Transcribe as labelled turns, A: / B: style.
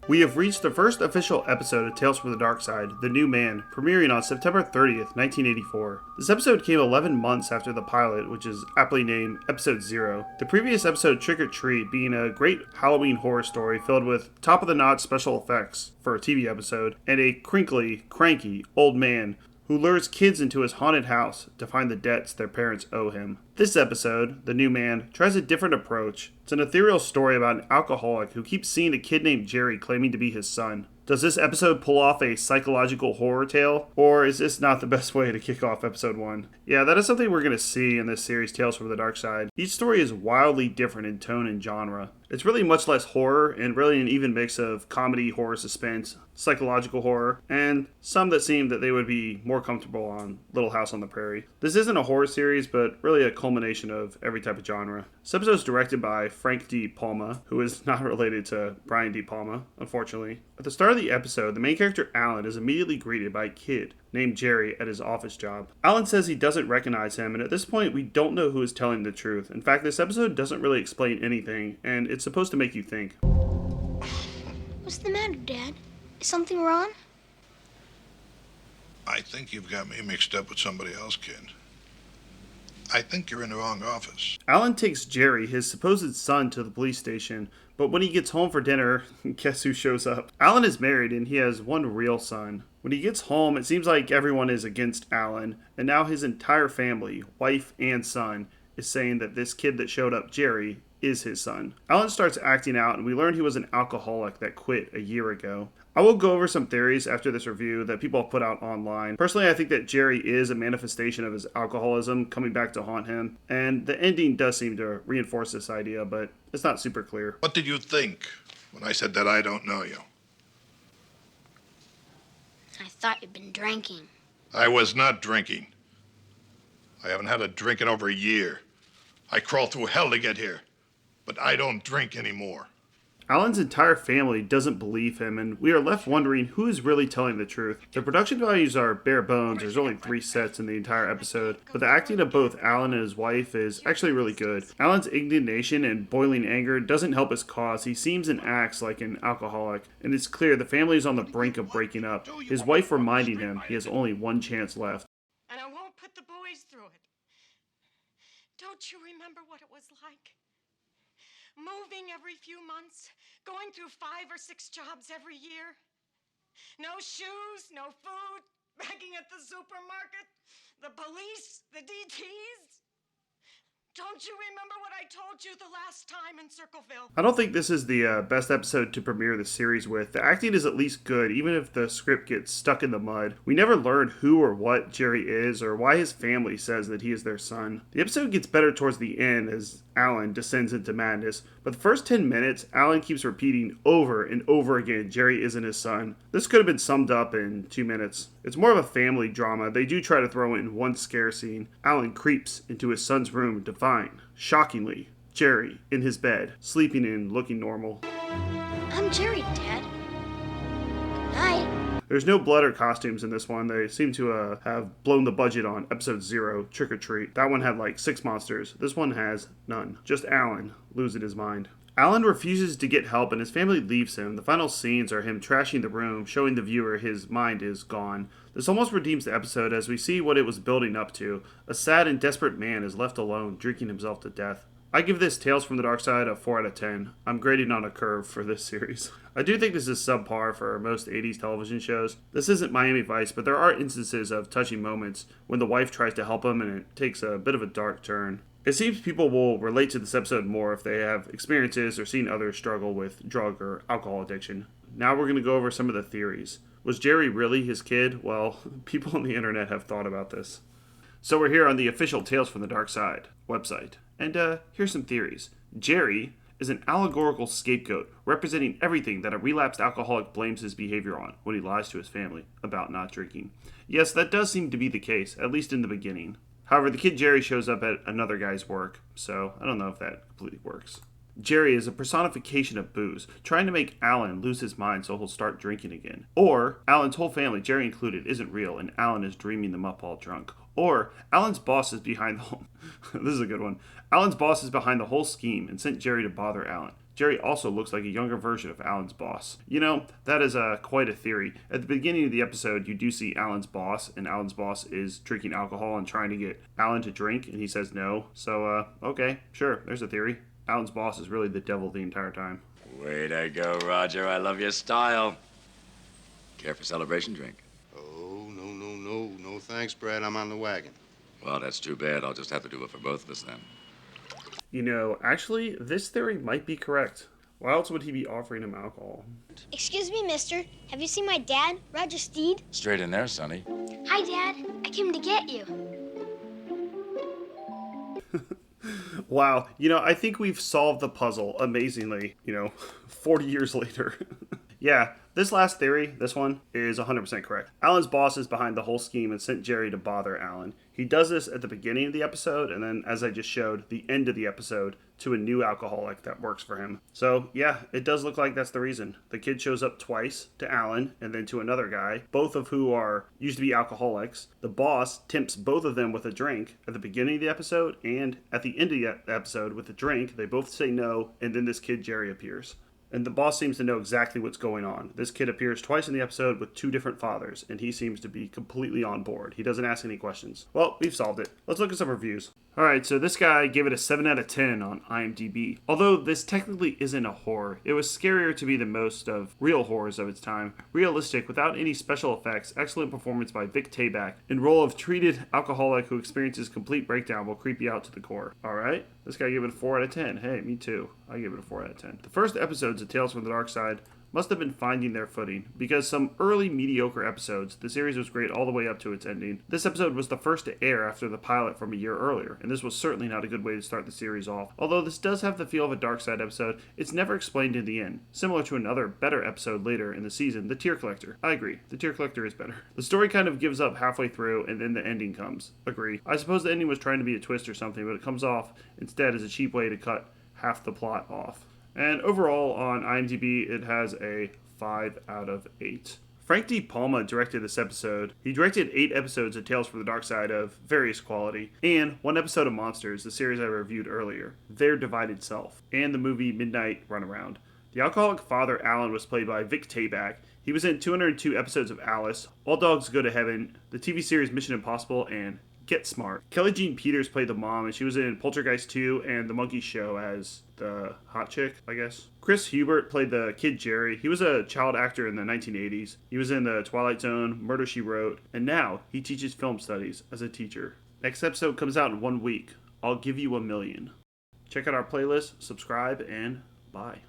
A: We have reached the first official episode of Tales from the Darkside, The New Man, premiering on September 30th, 1984. This episode came 11 months after the pilot, which is aptly named Episode 0. The previous episode, Trick or Treat, being a great Halloween horror story filled with top-of-the-notch special effects for a TV episode, and a crinkly, cranky old man who lures kids into his haunted house to find the debts their parents owe him. This episode, The New Man, tries a different approach. It's an ethereal story about an alcoholic who keeps seeing a kid named Jerry claiming to be his son. Does this episode pull off a psychological horror tale, or is this not the best way to kick off episode 1? Yeah, that is something we're going to see in this series, Tales from the Darkside. Each story is wildly different in tone and genre. It's really much less horror, and really an even mix of comedy, horror, suspense, psychological horror, and some that seem that they would be more comfortable on Little House on the Prairie. This isn't a horror series, but really a culmination of every type of genre. This episode is directed by Frank D. Palma, who is not related to Brian D. Palma, unfortunately. At the start of the episode, the main character Alan is immediately greeted by a kid named Jerry at his office job. Alan says he doesn't recognize him, and at this point we don't know who is telling the truth. In fact, this episode doesn't really explain anything, and it's supposed to make you think.
B: What's the matter, Dad? Is something wrong?
C: I think you've got me mixed up with somebody else, kid. I think you're in the wrong office.
A: Alan takes Jerry, his supposed son, to the police station, but when he gets home for dinner, guess who shows up? Alan is married and he has one real son. When he gets home, it seems like everyone is against Alan, and now his entire family, wife and son, is saying that this kid that showed up, Jerry, is his son. Alan starts acting out, and we learn he was an alcoholic that quit a year ago. I will go over some theories after this review that people have put out online. Personally, I think that Jerry is a manifestation of his alcoholism coming back to haunt him, and the ending does seem to reinforce this idea, but it's not super clear.
C: What did you think when I said that I don't know you?
B: I thought you'd been drinking.
C: I was not drinking. I haven't had a drink in over a year. I crawled through hell to get here, but I don't drink anymore.
A: Alan's entire family doesn't believe him, and we are left wondering who is really telling the truth. The production values are bare bones. There's only 3 sets in the entire episode, but the acting of both Alan and his wife is actually really good. Alan's indignation and boiling anger doesn't help his cause. He seems and acts like an alcoholic, and it's clear the family is on the brink of breaking up. His wife reminding him he has only one chance left.
D: And I won't put the boys through it. Don't you remember what it was like? Moving every few months, going through 5 or 6 jobs every year. No shoes, no food, begging at the supermarket, the police, the DTs. Don't you remember what I told you the last time in Circleville?
A: I don't think this is the best episode to premiere the series with. The acting is at least good, even if the script gets stuck in the mud. We never learn who or what Jerry is, or why his family says that he is their son. The episode gets better towards the end as Alan descends into madness, but the first 10 minutes, Alan keeps repeating over and over again Jerry isn't his son. This could have been summed up in 2 minutes. It's more of a family drama. They do try to throw in one scare scene. Alan creeps into his son's room to find, shockingly, Jerry in his bed, sleeping and looking normal.
B: I'm Jerry, Dad. Good night.
A: There's no blood or costumes in this one. They seem to have blown the budget on episode 0, Trick or Treat. That one had like 6 monsters. This one has none. Just Alan losing his mind. Alan refuses to get help and his family leaves him. The final scenes are him trashing the room, showing the viewer his mind is gone. This almost redeems the episode as we see what it was building up to. A sad and desperate man is left alone, drinking himself to death. I give this Tales from the Darkside a 4 out of 10. I'm grading on a curve for this series. I do think this is subpar for most 80s television shows. This isn't Miami Vice, but there are instances of touching moments when the wife tries to help him and it takes a bit of a dark turn. It seems people will relate to this episode more if they have experiences or seen others struggle with drug or alcohol addiction. Now we're going to go over some of the theories. Was Jerry really his kid? Well, people on the internet have thought about this. So we're here on the official Tales from the Darkside website. And here's some theories. Jerry is an allegorical scapegoat representing everything that a relapsed alcoholic blames his behavior on when he lies to his family about not drinking. Yes, that does seem to be the case, at least in the beginning. However, the kid Jerry shows up at another guy's work, so I don't know if that completely works. Jerry is a personification of booze, trying to make Alan lose his mind so he'll start drinking again. Or Alan's whole family, Jerry included, isn't real and Alan is dreaming them up all drunk. Or Alan's boss is behind the whole... This is a good one. Alan's boss is behind the whole scheme and sent Jerry to bother Alan. Jerry also looks like a younger version of Alan's boss. You know, that is quite a theory. At the beginning of the episode, you do see Alan's boss, and Alan's boss is drinking alcohol and trying to get Alan to drink, and he says no. So, okay, sure, there's a theory. Alan's boss is really the devil the entire time.
E: Way to go, Roger. I love your style. Care for celebration drink?
F: Oh, no thanks, Brad. I'm on the wagon.
E: Well, that's too bad. I'll just have to do it for both of us then.
A: You know, actually, this theory might be correct. Why else would he be offering him alcohol?
B: Excuse me, mister. Have you seen my dad, Roger Steed?
E: Straight in there, Sonny.
B: Hi, Dad. I came to get you.
A: Wow, you know, I think we've solved the puzzle amazingly, 40 years later. Yeah, this last theory, this one, is 100% correct. Alan's boss is behind the whole scheme and sent Jerry to bother Alan. He does this at the beginning of the episode, and then, as I just showed, the end of the episode to a new alcoholic that works for him. So, yeah, it does look like that's the reason. The kid shows up twice to Alan, and then to another guy, both of who used to be alcoholics. The boss tempts both of them with a drink at the beginning of the episode, and at the end of the episode with a drink. They both say no, and then this kid, Jerry, appears. And the boss seems to know exactly what's going on. This kid appears twice in the episode with two different fathers, and he seems to be completely on board. He doesn't ask any questions. Well, we've solved it. Let's look at some reviews. Alright, so this guy gave it a 7 out of 10 on IMDb. Although this technically isn't a horror, it was scarier to be than most of real horrors of its time. Realistic, without any special effects, excellent performance by Vic Tayback, in role of treated alcoholic who experiences complete breakdown will creep you out to the core. Alright, this guy gave it a 4 out of 10. Hey, me too. I give it a 4 out of 10. The first episodes of Tales from the Darkside must have been finding their footing, because some early mediocre episodes, the series was great all the way up to its ending. This episode was the first to air after the pilot from a year earlier, and this was certainly not a good way to start the series off. Although this does have the feel of a Darkside episode, it's never explained in the end, similar to another better episode later in the season, The Tear Collector. I agree, The Tear Collector is better. The story kind of gives up halfway through, and then the ending comes. Agree. I suppose the ending was trying to be a twist or something, but it comes off instead as a cheap way to cut half the plot off. And overall, on IMDb, it has a 5 out of 8. Frank D. Palma directed this episode. He directed 8 episodes of Tales from the Darkside of various quality, and 1 episode of Monsters, the series I reviewed earlier, Their Divided Self, and the movie Midnight Runaround. The alcoholic father, Alan, was played by Vic Tayback. He was in 202 episodes of Alice, All Dogs Go to Heaven, the TV series Mission Impossible, and Get Smart. Kelly Jean Peters played the mom, and she was in Poltergeist 2 and The Monkey Show as the hot chick, I guess. Chris Hubert played the kid Jerry. He was a child actor in the 1980s. He was in The Twilight Zone, Murder, She Wrote, and now he teaches film studies as a teacher. Next episode comes out in 1 week. I'll give you $1 million. Check out our playlist, subscribe, and bye.